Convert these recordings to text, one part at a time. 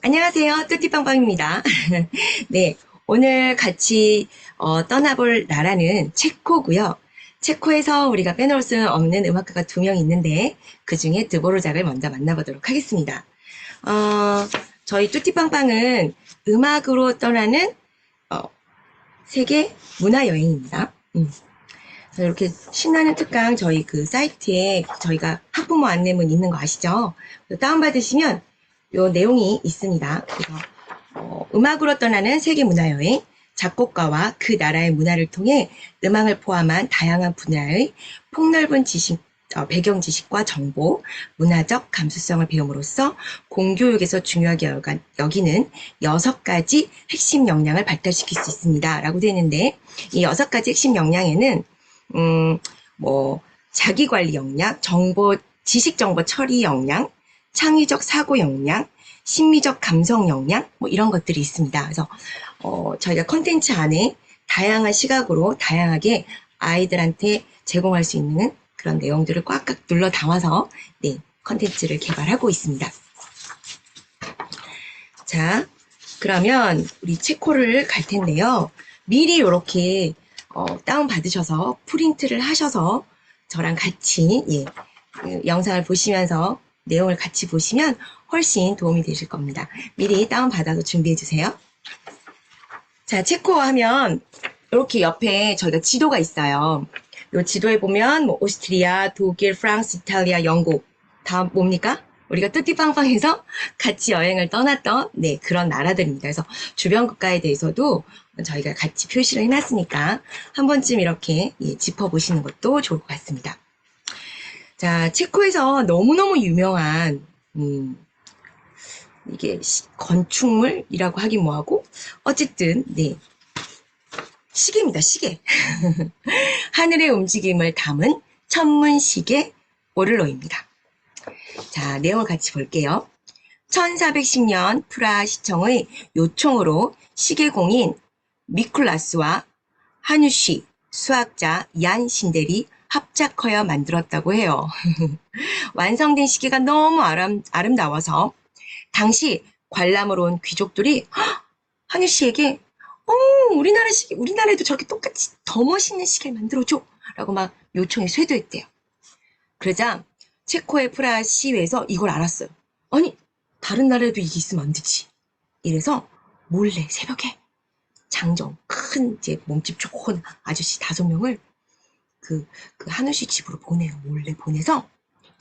안녕하세요. 뚜띠빵빵입니다. 네, 오늘 같이 떠나볼 나라는 체코고요. 체코에서 우리가 빼놓을 수 없는 음악가가 두 명 있는데 그 중에 드보르작을 먼저 만나보도록 하겠습니다. 어, 저희 뚜띠빵빵은 음악으로 떠나는 어, 세계 문화여행입니다. 그래서 이렇게 신나는 특강 저희 그 사이트에 저희가 학부모 안내문 있는 거 아시죠? 다운받으시면 요 내용이 있습니다. 그래서 음악으로 떠나는 세계문화여행, 작곡가와 그 나라의 문화를 통해 음악을 포함한 다양한 분야의 폭넓은 지식, 배경 지식과 정보, 문화적 감수성을 배움으로써 공교육에서 중요하게 여기는 6가지 핵심 역량을 발달시킬 수 있습니다. 라고 되어 있는데 이 6가지 핵심 역량에는 자기관리 역량, 지식정보 처리 역량, 창의적 사고 역량, 심미적 감성 역량, 이런 것들이 있습니다. 그래서, 저희가 컨텐츠 안에 다양한 시각으로 다양하게 아이들한테 제공할 수 있는 그런 내용들을 꽉꽉 눌러 담아서, 네, 컨텐츠를 개발하고 있습니다. 자, 그러면 우리 체코를 갈 텐데요. 미리 이렇게 다운 받으셔서 프린트를 하셔서 저랑 같이 그 영상을 보시면서 내용을 같이 보시면 훨씬 도움이 되실 겁니다. 미리 다운 받아서 준비해 주세요. 자, 체코 하면 이렇게 옆에 저희가 지도가 있어요. 이 지도에 보면 오스트리아, 독일, 프랑스, 이탈리아, 영국 다 뭡니까? 우리가 뚜띠빵빵해서 같이 여행을 떠났던 그런 나라들입니다. 그래서 주변 국가에 대해서도 저희가 같이 표시를 해놨으니까 한 번쯤 이렇게 짚어보시는 것도 좋을 것 같습니다. 자, 체코에서 너무너무 유명한 이게 건축물이라고 하긴 뭐하고 어쨌든 시계입니다. 시계. 하늘의 움직임을 담은 천문시계 오를로입니다. 자, 내용을 같이 볼게요. 1410년 프라하 시청의 요청으로 시계공인 미쿨라스와 하누시, 수학자 얀 신델이 합작하여 만들었다고 해요. 완성된 시계가 너무 아름다워서 당시 관람으로 온 귀족들이 하누시에게 우리나라 시계, 우리나라에도 저렇게 똑같이 더 멋있는 시계를 만들어줘 라고 막 요청이 쇄도했대요. 그러자 체코의 프라하 시위에서 이걸 알았어요. 아니, 다른 나라에도 이게 있으면 안 되지. 이래서 몰래 새벽에 장정, 큰 이제 몸집 좋은 아저씨 5명을 그 하누시 집으로 보내요. 몰래 보내서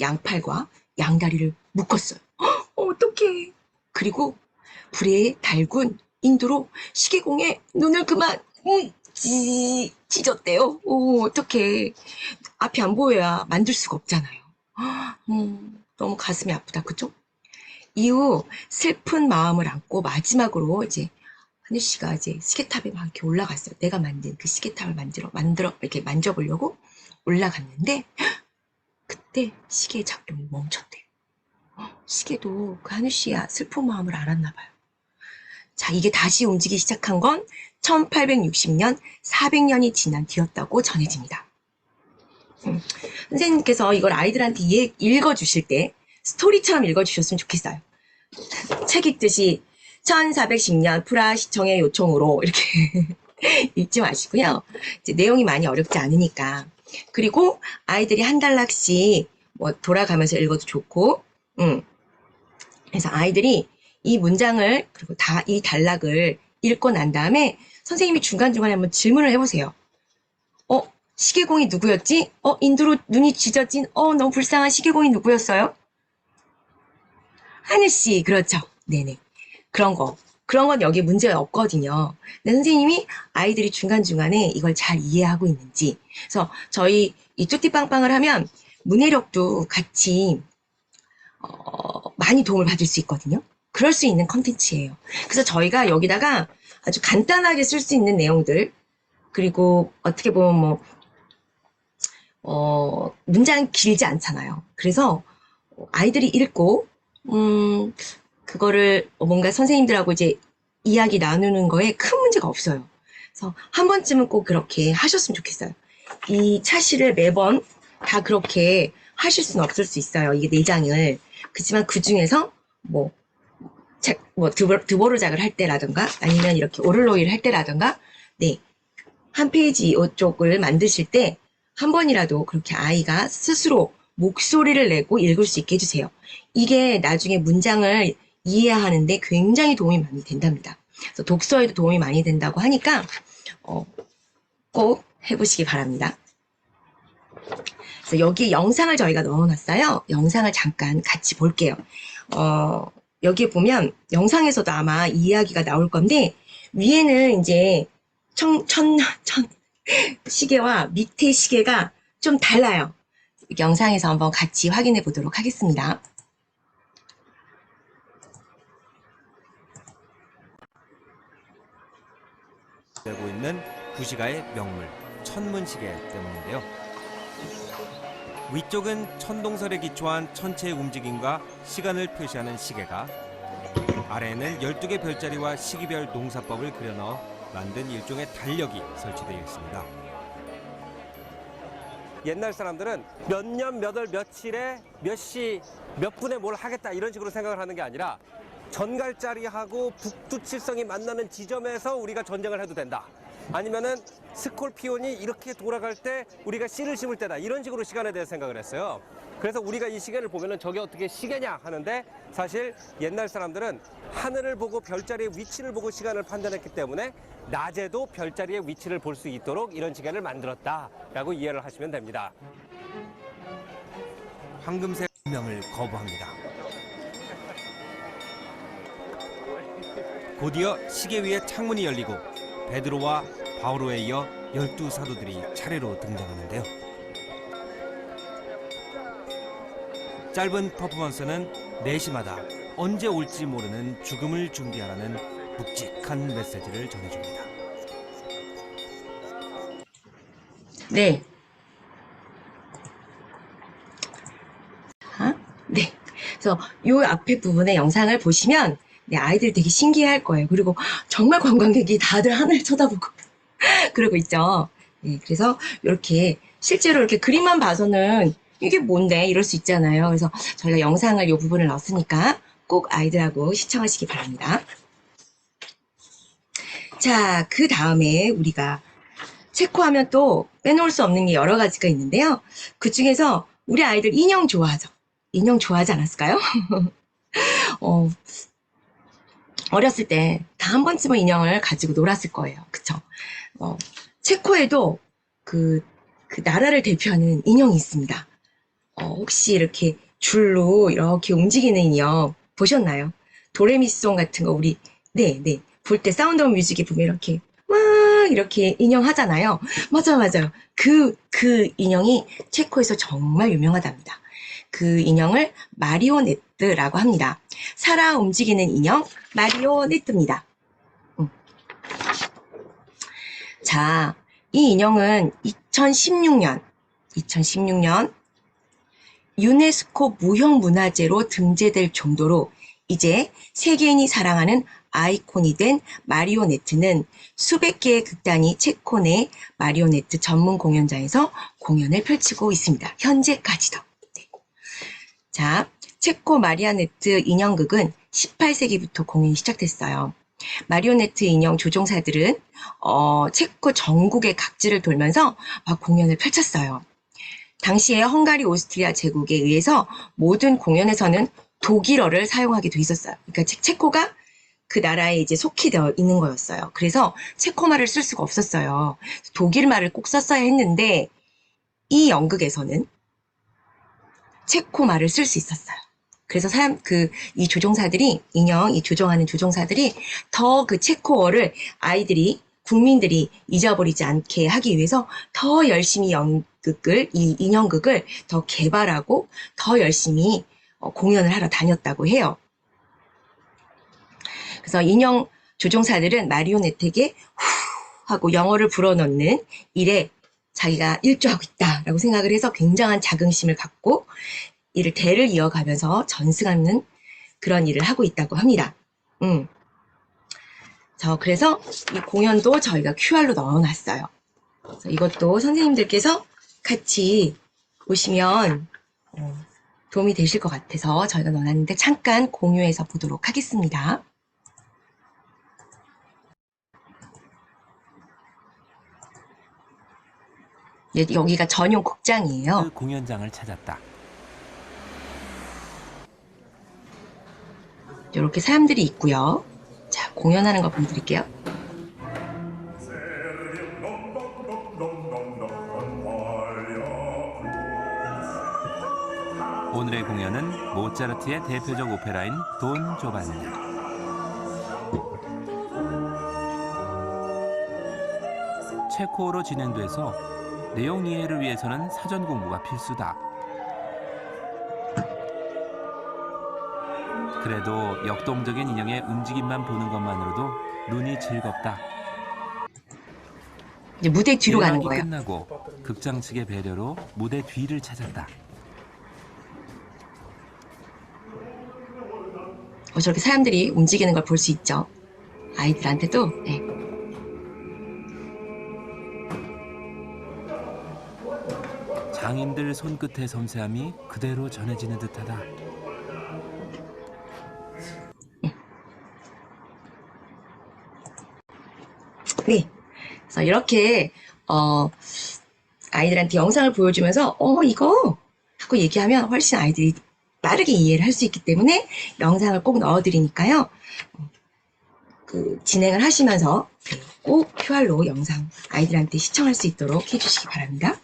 양팔과 양다리를 묶었어요. 어떡해. 그리고 불에 달군 인두로 시계공에 눈을 그만 찢었대요. 어떡해. 앞이 안 보여야 만들 수가 없잖아요. 너무 가슴이 아프다. 그죠? 이후 슬픈 마음을 안고 마지막으로 이제 하늘 씨가 이제 시계탑에 막 이렇게 올라갔어요. 내가 만든 그 시계탑을 만들어 이렇게 만져보려고 올라갔는데 그때 시계의 작동이 멈췄대요. 시계도 그 하늘 씨야 슬픈 마음을 알았나 봐요. 자, 이게 다시 움직이기 시작한 건 1860년 400년이 지난 뒤였다고 전해집니다. 선생님께서 이걸 아이들한테 읽어주실 때 스토리처럼 읽어주셨으면 좋겠어요. 책 읽듯이 1410년 프라하 시청의 요청으로 이렇게 읽지 마시고요. 이제 내용이 많이 어렵지 않으니까. 그리고 아이들이 한 단락씩 돌아가면서 읽어도 좋고, 그래서 아이들이 이 문장을 그리고 이 단락을 읽고 난 다음에 선생님이 중간중간에 한번 질문을 해보세요. 시계공이 누구였지? 인두로 눈이 찢어진 너무 불쌍한 시계공이 누구였어요? 하늘씨, 그렇죠. 네네. 그런 건 여기 문제가 없거든요. 근데 선생님이 아이들이 중간중간에 이걸 잘 이해하고 있는지. 그래서 저희 이 뚜띠빵빵을 하면 문해력도 같이 많이 도움을 받을 수 있거든요. 그럴 수 있는 컨텐츠예요. 그래서 저희가 여기다가 아주 간단하게 쓸 수 있는 내용들, 그리고 어떻게 보면 문장이 길지 않잖아요. 그래서 아이들이 읽고 그거를 뭔가 선생님들하고 이제 이야기 나누는 거에 큰 문제가 없어요. 그래서 한 번쯤은 꼭 그렇게 하셨으면 좋겠어요. 이 차시를 매번 다 그렇게 하실 수는 없을 수 있어요. 이게 4장을. 그렇지만 그 중에서 뭐 드보르작을 할 때라든가 아니면 이렇게 오를로이를 할 때라든가 네, 한 페이지 이쪽을 만드실 때 한 번이라도 그렇게 아이가 스스로 목소리를 내고 읽을 수 있게 해주세요. 이게 나중에 문장을 이해하는데 굉장히 도움이 많이 된답니다. 그래서 독서에도 도움이 많이 된다고 하니까 꼭 해보시기 바랍니다. 그래서 여기 영상을 저희가 넣어놨어요. 영상을 잠깐 같이 볼게요. 여기에 보면 영상에서도 아마 이 이야기가 나올 건데 위에는 이제 시계와 밑에 시계가 좀 달라요. 영상에서 한번 같이 확인해 보도록 하겠습니다. 되고 있는 구시가의 명물 천문시계 때문인데요. 위쪽은 천동설에 기초한 천체의 움직임과 시간을 표시하는 시계가, 아래에는 12개 별자리와 시기별 농사법을 그려넣어 만든 일종의 달력이 설치되어 있습니다. 옛날 사람들은 몇 년 몇 월 며칠에 몇 시 몇 분에 뭘 하겠다 이런 식으로 생각을 하는 게 아니라 전갈자리하고 북두칠성이 만나는 지점에서 우리가 전쟁을 해도 된다. 아니면은 스콜피온이 이렇게 돌아갈 때 우리가 씨를 심을 때다. 이런 식으로 시간에 대해 생각을 했어요. 그래서 우리가 이 시계를 보면은 저게 어떻게 시계냐 하는데, 사실 옛날 사람들은 하늘을 보고 별자리의 위치를 보고 시간을 판단했기 때문에 낮에도 별자리의 위치를 볼 수 있도록 이런 시계를 만들었다라고 이해를 하시면 됩니다. 황금색 운명을 거부합니다. 곧이어 시계 위에 창문이 열리고 베드로와 바오로에 이어 12사도들이 차례로 등장하는데요. 짧은 퍼포먼스는 4시마다 언제 올지 모르는 죽음을 준비하라는 묵직한 메시지를 전해줍니다. 네. 네. 그래서 요 앞에 부분의 영상을 보시면 네, 아이들이 되게 신기해할 거예요. 그리고 정말 관광객이 다들 하늘 쳐다보고 그러고 있죠. 네, 그래서 이렇게 실제로 이렇게 그림만 봐서는 이게 뭔데 이럴 수 있잖아요. 그래서 저희가 영상을 이 부분을 넣었으니까 꼭 아이들하고 시청하시기 바랍니다. 자, 그 다음에 우리가 체코하면 또 빼놓을 수 없는 게 여러 가지가 있는데요. 그 중에서 우리 아이들 인형 좋아하죠. 인형 좋아하지 않았을까요? 어렸을 때 다 한 번쯤은 인형을 가지고 놀았을 거예요. 그쵸? 체코에도 그 나라를 대표하는 인형이 있습니다. 혹시 이렇게 줄로 이렇게 움직이는 인형 보셨나요? 도레미송 같은 거 우리 네, 볼 때 사운드 오브 뮤직에 보면 이렇게 막 이렇게 인형 하잖아요. 맞아요. 그 인형이 체코에서 정말 유명하답니다. 그 인형을 마리오네트라고 합니다. 살아 움직이는 인형 마리오네트입니다. 자, 이 인형은 2016년 유네스코 무형문화재로 등재될 정도로 이제 세계인이 사랑하는 아이콘이 된 마리오네트는 수백 개의 극단이 체코 내 마리오네트 전문 공연장에서 공연을 펼치고 있습니다. 현재까지도. 네. 자, 체코 마리오네트 인형극은 18세기부터 공연이 시작됐어요. 마리오네트 인형 조종사들은 체코 전국의 각지를 돌면서 막 공연을 펼쳤어요. 당시에 헝가리 오스트리아 제국에 의해서 모든 공연에서는 독일어를 사용하게 돼 있었어요. 그러니까 체코가 그 나라에 이제 속히 되어 있는 거였어요. 그래서 체코말을 쓸 수가 없었어요. 독일말을 꼭 썼어야 했는데 이 연극에서는 체코말을 쓸 수 있었어요. 그래서 이 조종사들이, 이 조종하는 조종사들이 더 그 체코어를 국민들이 잊어버리지 않게 하기 위해서 더 열심히 이 인형극을 더 개발하고 더 열심히 공연을 하러 다녔다고 해요. 그래서 인형 조종사들은 마리오네트에게 후 하고 영어를 불어넣는 일에 자기가 일조하고 있다라고 생각을 해서 굉장한 자긍심을 갖고 이를 대를 이어가면서 전승하는 그런 일을 하고 있다고 합니다. 그래서 이 공연도 저희가 QR로 넣어놨어요. 그래서 이것도 선생님들께서 같이 보시면 도움이 되실 것 같아서 저희가 넣어놨는데 잠깐 공유해서 보도록 하겠습니다. 여기가 전용 극장이에요. 공연장을 찾았다. 이렇게 사람들이 있고요. 자, 공연하는 거 보여드릴게요. 오늘의 공연은 모차르트의 대표적 오페라인 돈 조반니. 체코어로 진행돼서 내용 이해를 위해서는 사전 공부가 필수다. 그래도 역동적인 인형의 움직임만 보는 것만으로도 눈이 즐겁다. 이제 무대 뒤로 가는 예약이 거예요. 끝나고 극장 측의 배려로 무대 뒤를 찾았다. 저렇게 사람들이 움직이는 걸 볼 수 있죠. 아이들한테도. 네. 장인들 손끝의 섬세함이 그대로 전해지는 듯하다. 네. 그래서 이렇게 아이들한테 영상을 보여주면서 이거 하고 얘기하면 훨씬 아이들이 빠르게 이해를 할 수 있기 때문에 영상을 꼭 넣어드리니까요. 진행을 하시면서 꼭 QR로 영상 아이들한테 시청할 수 있도록 해주시기 바랍니다.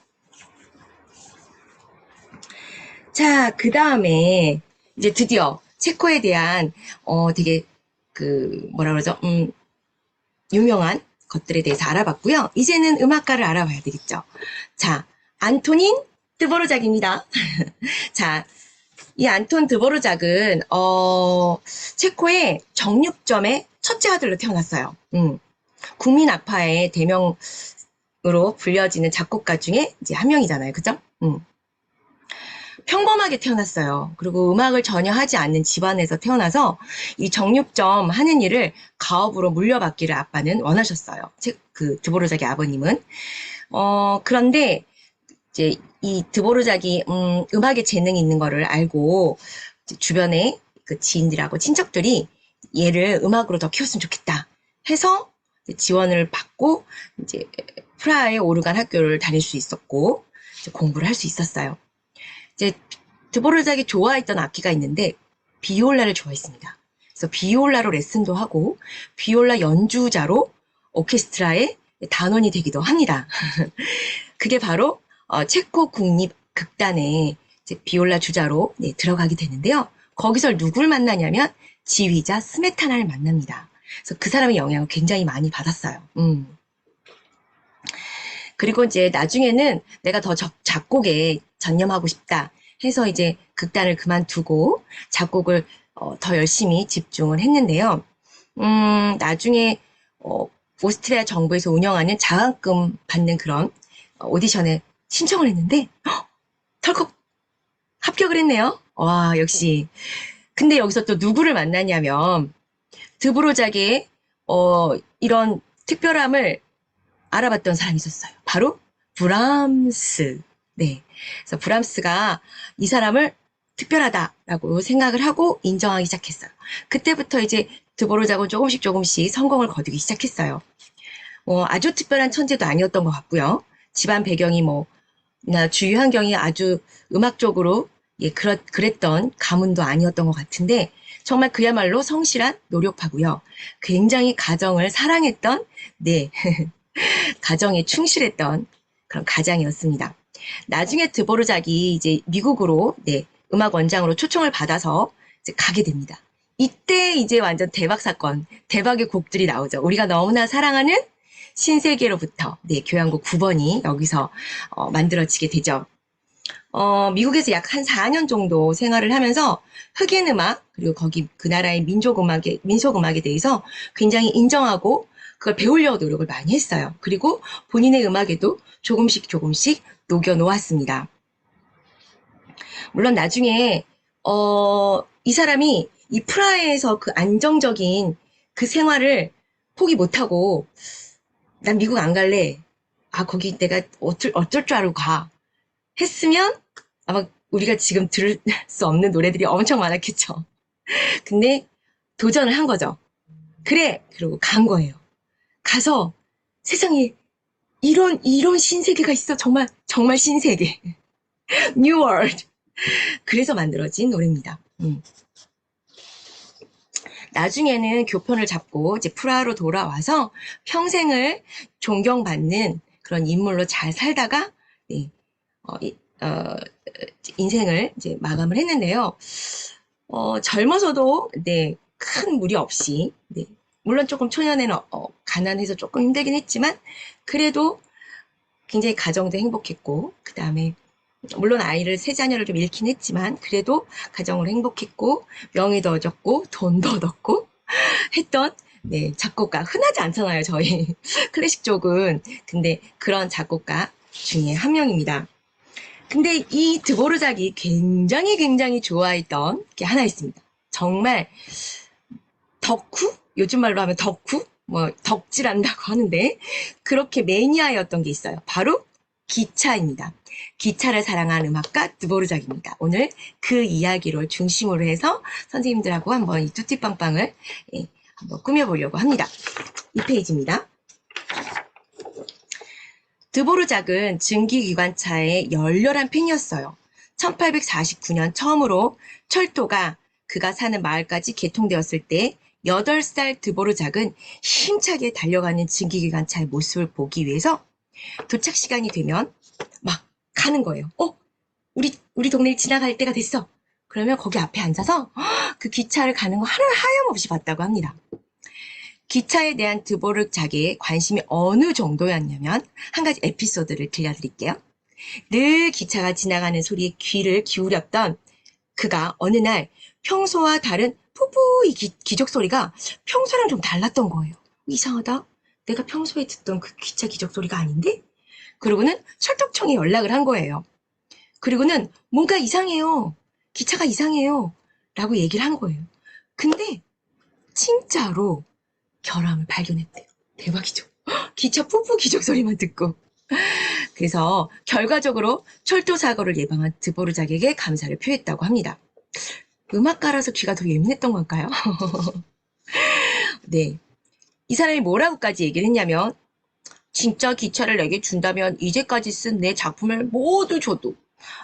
자, 그 다음에 이제 드디어 체코에 대한 되게 뭐라 그러죠? 유명한 것들에 대해서 알아봤고요. 이제는 음악가를 알아봐야 되겠죠. 자, 안토닌 드보르작입니다. 자, 이 안톤 드보르작은 체코의 정육점의 첫째 아들로 태어났어요. 국민 악파의 대명으로 불려지는 작곡가 중에 이제 한 명이잖아요. 그죠? 평범하게 태어났어요. 그리고 음악을 전혀 하지 않는 집안에서 태어나서 이 정육점 하는 일을 가업으로 물려받기를 아빠는 원하셨어요. 드보르작의 아버님은. 그런데 이제 이 드보르작이 음악에 재능이 있는 거를 알고 주변에 그 지인들하고 친척들이 얘를 음악으로 더 키웠으면 좋겠다 해서 지원을 받고 이제 프라하의 오르간 학교를 다닐 수 있었고 공부를 할 수 있었어요. 이제 드보르작이 좋아했던 악기가 있는데 비올라를 좋아했습니다. 그래서 비올라로 레슨도 하고 비올라 연주자로 오케스트라의 단원이 되기도 합니다. 그게 바로 체코 국립 극단에 이제 비올라 주자로 들어가게 되는데요. 거기서 누굴 만나냐면 지휘자 스메타나를 만납니다. 그래서 그 사람의 영향을 굉장히 많이 받았어요. 그리고 이제 나중에는 내가 더 작곡에 전념하고 싶다 해서 이제 극단을 그만두고 작곡을 더 열심히 집중을 했는데요. 나중에 오스트리아 정부에서 운영하는 장학금 받는 그런 오디션에 신청을 했는데 덜컥 합격을 했네요. 와, 역시. 근데 여기서 또 누구를 만나냐면 드보르작의 이런 특별함을 알아봤던 사람이 있었어요. 바로 브람스. 네. 그래서 브람스가 이 사람을 특별하다라고 생각을 하고 인정하기 시작했어요. 그때부터 이제 드보르작은 조금씩 성공을 거두기 시작했어요. 아주 특별한 천재도 아니었던 것 같고요. 집안 배경이 주위 환경이 아주 음악적으로 그랬던 가문도 아니었던 것 같은데 정말 그야말로 성실한 노력파고요. 굉장히 가정을 사랑했던 가정에 충실했던 그런 가장이었습니다. 나중에 드보르작이 이제 미국으로 음악 원장으로 초청을 받아서 이제 가게 됩니다. 이때 이제 완전 대박 사건, 대박의 곡들이 나오죠. 우리가 너무나 사랑하는 신세계로부터 교향곡 9번이 여기서 만들어지게 되죠. 미국에서 약 한 4년 정도 생활을 하면서 흑인 음악 그리고 거기 그 나라의 민속 음악에 대해서 굉장히 인정하고 그걸 배우려고 노력을 많이 했어요. 그리고 본인의 음악에도 조금씩 녹여 놓았습니다. 물론 나중에 이 사람이 이 프라하에서 그 안정적인 그 생활을 포기 못하고 난 미국 안 갈래. 거기 내가 어쩔 줄 알고 가. 했으면 아마 우리가 지금 들을 수 없는 노래들이 엄청 많았겠죠. 근데 도전을 한 거죠. 그래! 그러고 간 거예요. 가서 세상에 이런 신세계가 있어. 정말, 정말 신세계. New World. 그래서 만들어진 노래입니다. 나중에는 교편을 잡고 이제 프라하로 돌아와서 평생을 존경받는 그런 인물로 잘 살다가 네, 인생을 이제 마감을 했는데요. 젊어서도 네, 큰 무리 없이 네, 물론 조금 초년에는 가난해서 조금 힘들긴 했지만 그래도 굉장히 가정도 행복했고 그 다음에 물론 아이를 세 자녀를 좀 잃긴 했지만 그래도 가정으로 행복했고 명예도 얻었고 돈도 얻었고 했던 네, 작곡가 흔하지 않잖아요 저희 클래식 쪽은. 근데 그런 작곡가 중에 한 명입니다. 근데 이 드보르작이 굉장히 좋아했던 게 하나 있습니다. 정말 덕후? 요즘 말로 하면 덕후? 뭐 덕질한다고 하는데 그렇게 매니아였던 게 있어요. 바로 기차입니다. 기차를 사랑한 음악가 드보르작입니다. 오늘 그 이야기를 중심으로 해서 선생님들하고 한번 이 뚜띠빵빵을 한번 꾸며보려고 합니다. 이 페이지입니다. 드보르작은 증기기관차의 열렬한 팬이었어요. 1849년 처음으로 철도가 그가 사는 마을까지 개통되었을 때 8살 드보르작은 힘차게 달려가는 증기기관차의 모습을 보기 위해서 도착 시간이 되면 막 가는 거예요. 우리 동네를 지나갈 때가 됐어. 그러면 거기 앞에 앉아서 그 기차를 가는 거 하염없이 봤다고 합니다. 기차에 대한 드보르작의 관심이 어느 정도였냐면 한 가지 에피소드를 들려드릴게요. 늘 기차가 지나가는 소리에 귀를 기울였던 그가 어느 날 평소와 다른 푸푸이 기적 소리가 평소랑 좀 달랐던 거예요. 이상하다. 내가 평소에 듣던 그 기차 기적 소리가 아닌데? 그러고는 철도청에 연락을 한 거예요. 그리고는 뭔가 이상해요. 기차가 이상해요. 라고 얘기를 한 거예요. 근데 진짜로 결함을 발견했대요. 대박이죠. 기차 푸푸 기적 소리만 듣고. 그래서 결과적으로 철도 사고를 예방한 드보르작에게 감사를 표했다고 합니다. 음악가라서 귀가 더 예민했던 걸까요? 네. 이 사람이 뭐라고까지 얘기를 했냐면 진짜 기차를 내게 준다면 이제까지 쓴 내 작품을 모두 줘도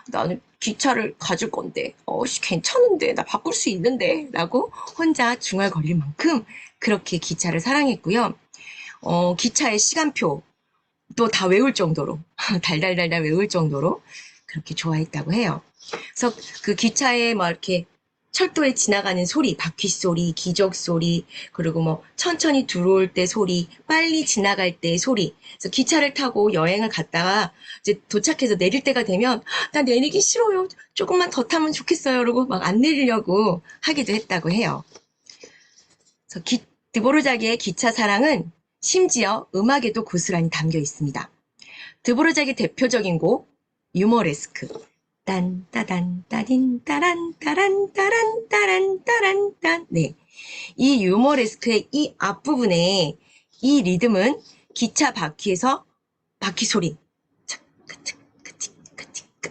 나는 기차를 가질 건데 괜찮은데 나 바꿀 수 있는데 라고 혼자 중얼거릴 만큼 그렇게 기차를 사랑했고요. 기차의 시간표 또 다 외울 정도로 달달달달 외울 정도로 그렇게 좋아했다고 해요. 그래서 그 기차에 막 이렇게 철도에 지나가는 소리, 바퀴 소리, 기적 소리, 그리고 뭐 천천히 들어올 때 소리, 빨리 지나갈 때 소리. 그래서 기차를 타고 여행을 갔다가 이제 도착해서 내릴 때가 되면 나 내리기 싫어요. 조금만 더 타면 좋겠어요. 그러고 막 안 내리려고 하기도 했다고 해요. 그래서 드보르작의 기차 사랑은 심지어 음악에도 고스란히 담겨 있습니다. 드보르작의 대표적인 곡 유머레스크. 딴 따단 따딘 따란 따란 따란 따란 따란 딴. 네, 이 유머레스크의 이 앞부분에 이 리듬은 기차 바퀴에서 바퀴 소리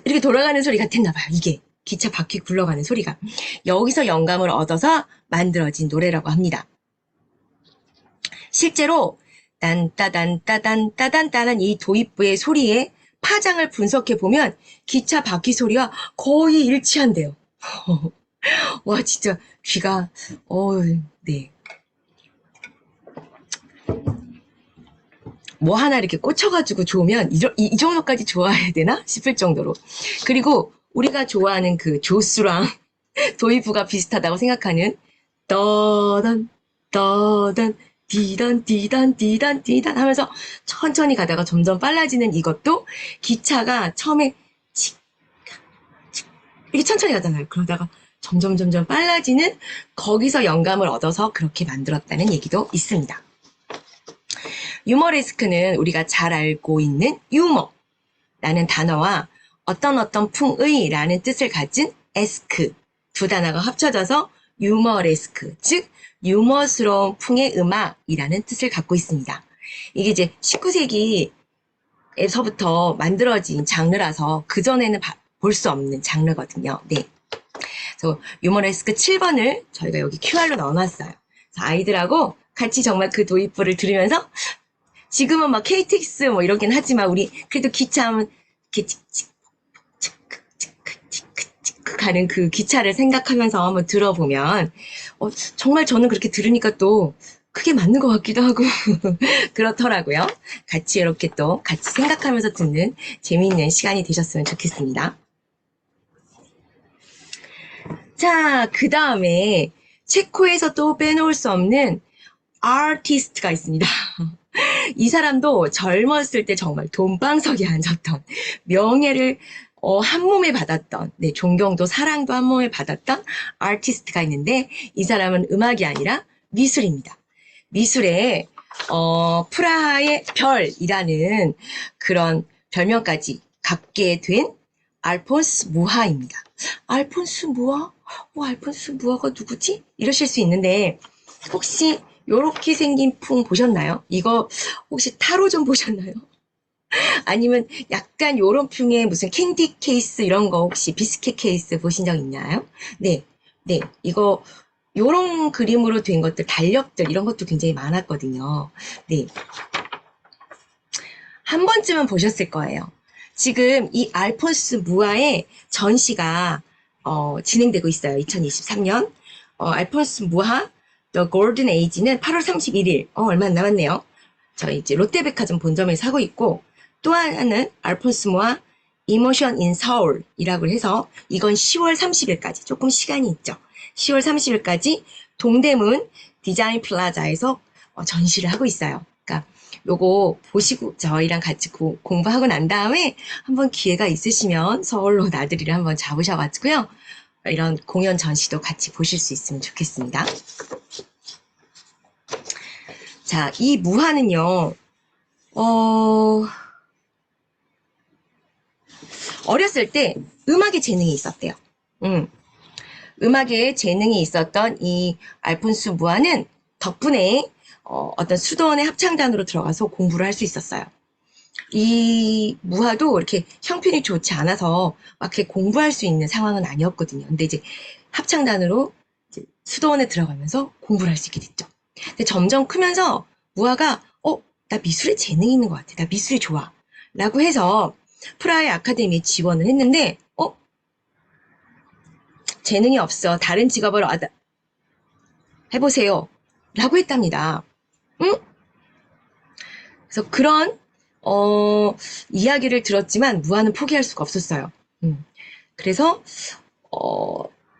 이렇게 돌아가는 소리 같았나 봐요. 이게 기차 바퀴 굴러가는 소리가 여기서 영감을 얻어서 만들어진 노래라고 합니다. 실제로 딴따단 따단 따단 따단 이 도입부의 소리에 파장을 분석해 보면 기차 바퀴 소리와 거의 일치한대요. 와 진짜 귀가 네. 뭐 하나 이렇게 꽂혀가지고 좋으면 이 정도까지 좋아해야 되나 싶을 정도로. 그리고 우리가 좋아하는 그 조수랑 도입부가 비슷하다고 생각하는 떠단 떠단 디단 디단 디단 디단 하면서 천천히 가다가 점점 빨라지는 이것도 기차가 처음에 이렇게 천천히 가잖아요. 그러다가 점점 빨라지는 거기서 영감을 얻어서 그렇게 만들었다는 얘기도 있습니다. 유머레스크는 우리가 잘 알고 있는 유머라는 단어와 어떤 풍의라는 뜻을 가진 에스크 두 단어가 합쳐져서 유머레스크, 즉 유머스러운 풍의 음악이라는 뜻을 갖고 있습니다. 이게 이제 19세기에서부터 만들어진 장르라서 그전에는 볼 수 없는 장르거든요. 네. 그래서 유머레스크 7번을 저희가 여기 QR로 넣어놨어요. 그래서 아이들하고 같이 정말 그 도입부를 들으면서 지금은 막 KTX 뭐 이러긴 하지만 우리 그래도 기차 하면 이렇게 칙칙 가는 그 기차를 생각하면서 한번 들어보면 정말 저는 그렇게 들으니까 또 그게 맞는 것 같기도 하고 그렇더라고요. 같이 이렇게 또 같이 생각하면서 듣는 재미있는 시간이 되셨으면 좋겠습니다. 자, 그 다음에 체코에서 또 빼놓을 수 없는 아티스트가 있습니다. 이 사람도 젊었을 때 정말 돈방석에 앉았던 명예를 한 몸에 받았던 존경도 사랑도 한 몸에 받았던 아티스트가 있는데 이 사람은 음악이 아니라 미술입니다. 미술에 프라하의 별이라는 그런 별명까지 갖게 된 알폰스 무하입니다. 알폰스 무하? 알폰스 무하가 누구지? 이러실 수 있는데 혹시 요렇게 생긴 풍 보셨나요? 이거 혹시 타로 좀 보셨나요? 아니면 약간 요런 풍의 무슨 캔디 케이스 이런 거 혹시 비스켓 케이스 보신 적 있나요? 네, 이거 요런 그림으로 된 것들, 달력들 이런 것도 굉장히 많았거든요. 네, 한 번쯤은 보셨을 거예요. 지금 이 알폰스 무하의 전시가 진행되고 있어요. 2023년 알폰스 무하 The Golden Age는 8월 31일 얼마 안 남았네요. 저희 이제 롯데백화점 본점에서 하고 있고 또 하나는 알폰스 무하 Emotion in Seoul이라고 해서 이건 10월 30일까지 조금 시간이 있죠. 10월 30일까지 동대문 디자인 플라자에서 전시를 하고 있어요. 그러니까 요거 보시고 저희랑 같이 공부하고 난 다음에 한번 기회가 있으시면 서울로 나들이를 한번 잡으셔가지고요. 이런 공연 전시도 같이 보실 수 있으면 좋겠습니다. 자, 이 무하는요, 어렸을 때 음악에 재능이 있었대요. 음악에 재능이 있었던 이 알폰스 무하는 덕분에 어떤 수도원의 합창단으로 들어가서 공부를 할 수 있었어요. 이 무하도 이렇게 형편이 좋지 않아서 막 이렇게 공부할 수 있는 상황은 아니었거든요. 근데 이제 합창단으로 이제 수도원에 들어가면서 공부를 할 수 있게 됐죠. 근데 점점 크면서 무하가 나 미술에 재능이 있는 것 같아. 나 미술이 좋아. 라고 해서 프라하의 아카데미에 지원을 했는데 재능이 없어. 다른 직업을 해보세요. 라고 했답니다. 응? 그래서 그런 이야기를 들었지만 무하는 포기할 수가 없었어요. 그래서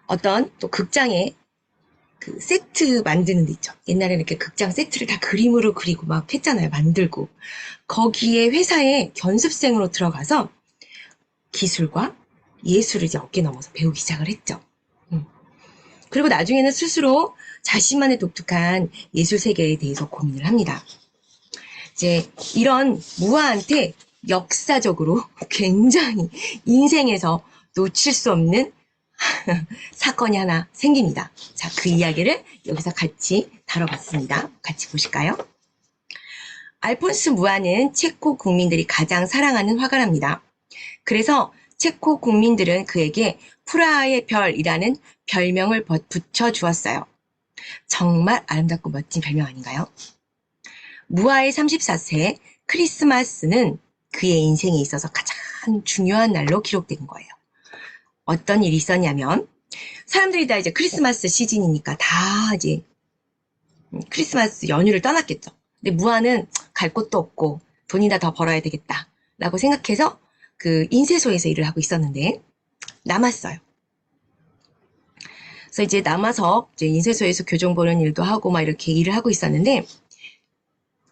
어떤 또 극장에 그 세트 만드는 데 있죠. 옛날에는 이렇게 극장 세트를 다 그림으로 그리고 막 했잖아요. 만들고. 거기에 회사에 견습생으로 들어가서 기술과 예술을 이제 어깨 넘어서 배우기 시작을 했죠. 그리고 나중에는 스스로 자신만의 독특한 예술 세계에 대해서 고민을 합니다. 이제 이런 무하한테 역사적으로 굉장히 인생에서 놓칠 수 없는 사건이 하나 생깁니다. 자, 그 이야기를 여기서 같이 다뤄봤습니다. 같이 보실까요? 알폰스 무하는 체코 국민들이 가장 사랑하는 화가랍니다. 그래서 체코 국민들은 그에게 프라하의 별이라는 별명을 붙여주었어요. 정말 아름답고 멋진 별명 아닌가요? 무하의 34세 크리스마스는 그의 인생에 있어서 가장 중요한 날로 기록된 거예요. 어떤 일이 있었냐면 사람들이 다 이제 크리스마스 시즌이니까 다 이제 크리스마스 연휴를 떠났겠죠. 근데 무하는 갈 곳도 없고 돈이나 더 벌어야 되겠다 라고 생각해서 그 인쇄소에서 일을 하고 있었는데 남았어요. 그래서 이제 남아서 이제 인쇄소에서 교정 보는 일도 하고 막 이렇게 일을 하고 있었는데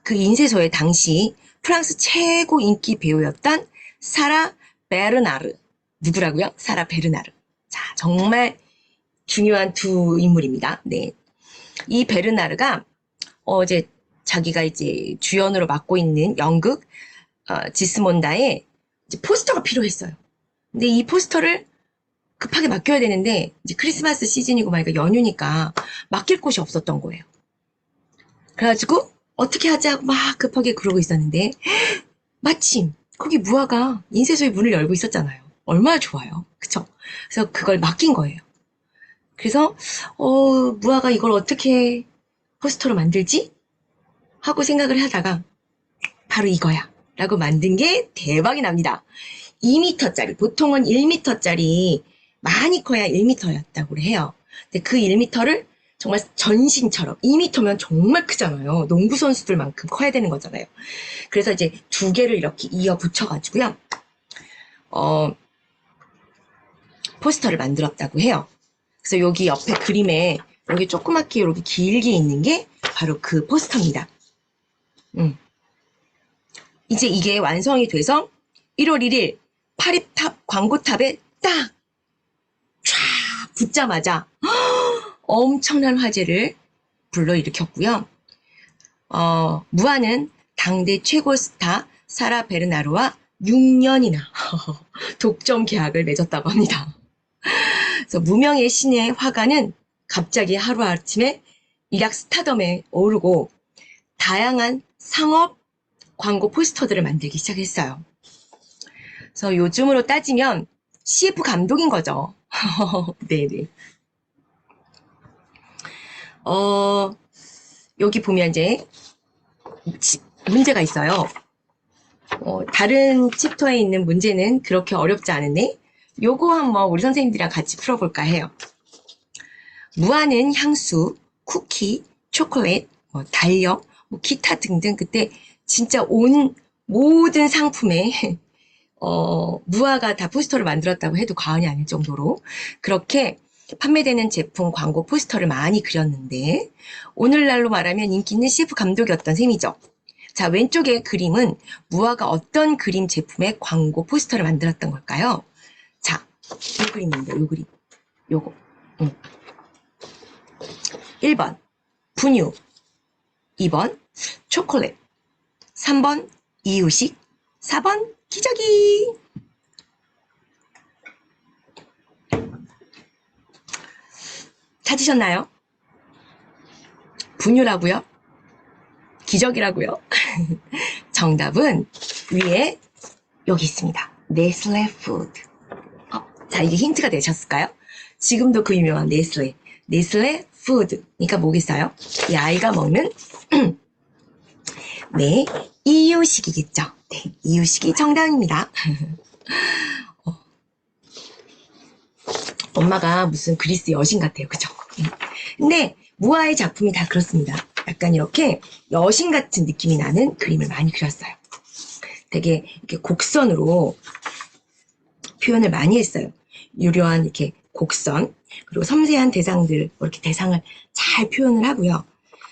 그 인쇄소에 당시 프랑스 최고 인기 배우였던 사라 베르나르. 누구라고요? 사라 베르나르. 자, 정말 중요한 두 인물입니다. 네. 이 베르나르가 이제 자기가 이제 주연으로 맡고 있는 연극 지스몬다에 이제 포스터가 필요했어요. 근데 이 포스터를 급하게 맡겨야 되는데 이제 크리스마스 시즌이고 막 연휴니까 맡길 곳이 없었던 거예요. 그래가지고 어떻게 하자고 막 급하게 그러고 있었는데 마침 거기 무하가 인쇄소의 문을 열고 있었잖아요. 얼마나 좋아요. 그쵸? 그래서 그걸 맡긴 거예요. 그래서, 무아가 이걸 어떻게 포스터로 만들지? 하고 생각을 하다가, 바로 이거야. 라고 만든 게 대박이 납니다. 2m짜리, 보통은 1m짜리, 많이 커야 1m였다고 해요. 근데 그 1m를 정말 전신처럼, 2m면 정말 크잖아요. 농구 선수들만큼 커야 되는 거잖아요. 그래서 이제 두 개를 이렇게 이어 붙여가지고요. 포스터를 만들었다고 해요. 그래서 여기 옆에 그림에 여기 조그맣게 이렇게 길게 있는 게 바로 그 포스터입니다. 이제 이게 완성이 돼서 1월 1일 파리탑 광고탑에 딱 쫙 붙자마자 엄청난 화제를 불러일으켰고요. 무아는 당대 최고 스타 사라 베르나르와 6년이나 독점 계약을 맺었다고 합니다. 그래서 무명의 신의 화가는 갑자기 하루아침에 일약 스타덤에 오르고 다양한 상업 광고 포스터들을 만들기 시작했어요. 그래서 요즘으로 따지면 CF 감독인 거죠. 네네. 여기 보면 이제 문제가 있어요. 다른 챕터에 있는 문제는 그렇게 어렵지 않은데 요거 한번 우리 선생님들이랑 같이 풀어볼까 해요. 무아는 향수, 쿠키, 초콜릿, 달력, 기타 등등 그때 진짜 온 모든 상품에 무아가 다 포스터를 만들었다고 해도 과언이 아닐 정도로 그렇게 판매되는 제품 광고 포스터를 많이 그렸는데 오늘날로 말하면 인기 있는 CF 감독이었던 셈이죠. 자, 왼쪽의 그림은 무아가 어떤 그림 제품의 광고 포스터를 만들었던 걸까요? 자, 이 그림입니다. 요 그림. 요거. 1번 분유, 2번 초콜릿, 3번 이유식, 4번 기저귀. 찾으셨나요? 분유라고요? 기저귀라고요? 정답은 위에 여기 있습니다. 네슬레 푸드. 자, 이게 힌트가 되셨을까요? 지금도 그 유명한 네슬레 푸드. 그러니까 뭐겠어요? 이 아이가 먹는 네, 이유식이겠죠. 네, 이유식이 정답입니다. 엄마가 무슨 그리스 여신 같아요. 그죠? 근데 무아의 작품이 다 그렇습니다. 약간 이렇게 여신 같은 느낌이 나는 그림을 많이 그렸어요. 되게 이렇게 곡선으로 표현을 많이 했어요. 유려한 이렇게 곡선, 그리고 섬세한 대상들, 이렇게 대상을 잘 표현을 하고요.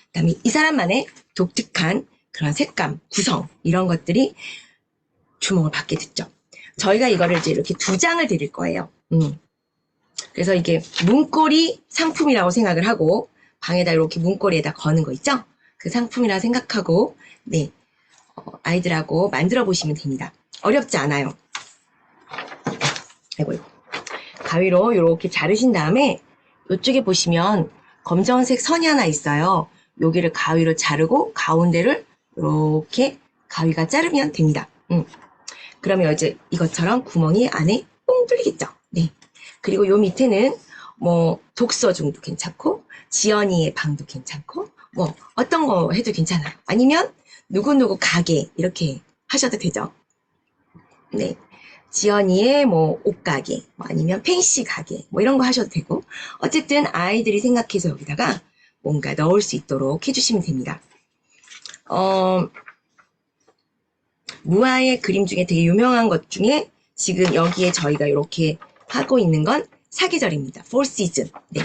그다음에 이 사람만의 독특한 그런 색감, 구성, 이런 것들이 주목을 받게 됐죠. 저희가 이거를 이제 이렇게 2장을 드릴 거예요. 그래서 이게 문고리 상품이라고 생각을 하고, 방에다 이렇게 문고리에다 거는 거 있죠? 그 상품이라 생각하고, 네, 아이들하고 만들어 보시면 됩니다. 어렵지 않아요. 아이고. 가위로 이렇게 자르신 다음에 이쪽에 보시면 검정색 선이 하나 있어요. 여기를 가위로 자르고 가운데를 이렇게 가위가 자르면 됩니다. 그러면 이제 이것처럼 구멍이 안에 뽕 뚫리겠죠. 네. 그리고 요 밑에는 뭐 독서중도 괜찮고 지연이의 방도 괜찮고 뭐 어떤 거 해도 괜찮아요. 아니면 누구누구 가게 이렇게 하셔도 되죠. 네. 지연이의 뭐 옷가게, 뭐 아니면 펜시 가게, 뭐 이런 거 하셔도 되고, 어쨌든 아이들이 생각해서 여기다가 뭔가 넣을 수 있도록 해주시면 됩니다. 무아의 그림 중에 되게 유명한 것 중에 지금 여기에 저희가 이렇게 하고 있는 건 사계절입니다. Four Season. 네.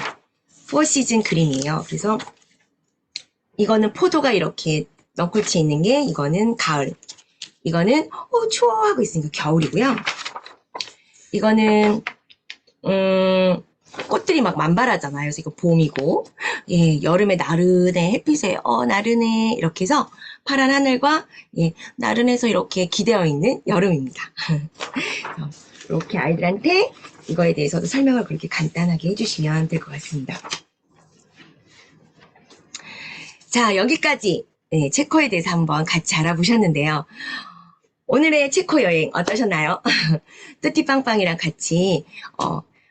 Four Season 그림이에요. 그래서 이거는 포도가 이렇게 넝쿨치에 있는 게 이거는 가을. 이거는 추워 하고 있으니까 겨울이고요. 이거는 꽃들이 막 만발하잖아요. 그래서 이거 봄이고, 예, 여름에 나른해 햇빛에 나른해 이렇게 해서 파란 하늘과 예, 나른해서 이렇게 기대어 있는 여름입니다. 이렇게 아이들한테 이거에 대해서도 설명을 그렇게 간단하게 해주시면 될 것 같습니다. 자, 여기까지 네, 체커에 대해서 한번 같이 알아보셨는데요. 오늘의 체코 여행 어떠셨나요? 뚜띠빵빵이랑 같이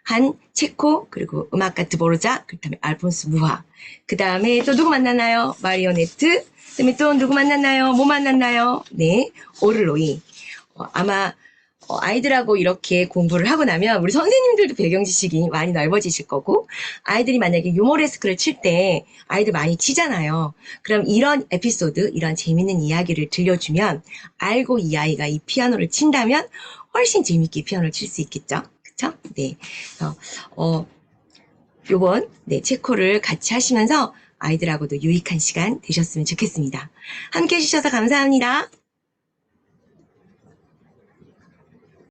한 체코, 그리고 음악가 드보르자, 그 다음에 알폰스 무하, 그 다음에 또 누구 만났나요? 마리오네트, 그 다음에 또 누구 만났나요? 뭐 만났나요? 네, 오를로이. 아마 아이들하고 이렇게 공부를 하고 나면 우리 선생님들도 배경 지식이 많이 넓어지실 거고, 아이들이 만약에 유머레스크를 칠 때 아이들 많이 치잖아요. 그럼 이런 에피소드, 이런 재밌는 이야기를 들려주면 알고 이 아이가 이 피아노를 친다면 훨씬 재밌게 피아노를 칠 수 있겠죠. 그쵸? 네. 그래서 요번 체코를 같이 하시면서 아이들하고도 유익한 시간 되셨으면 좋겠습니다. 함께 해주셔서 감사합니다.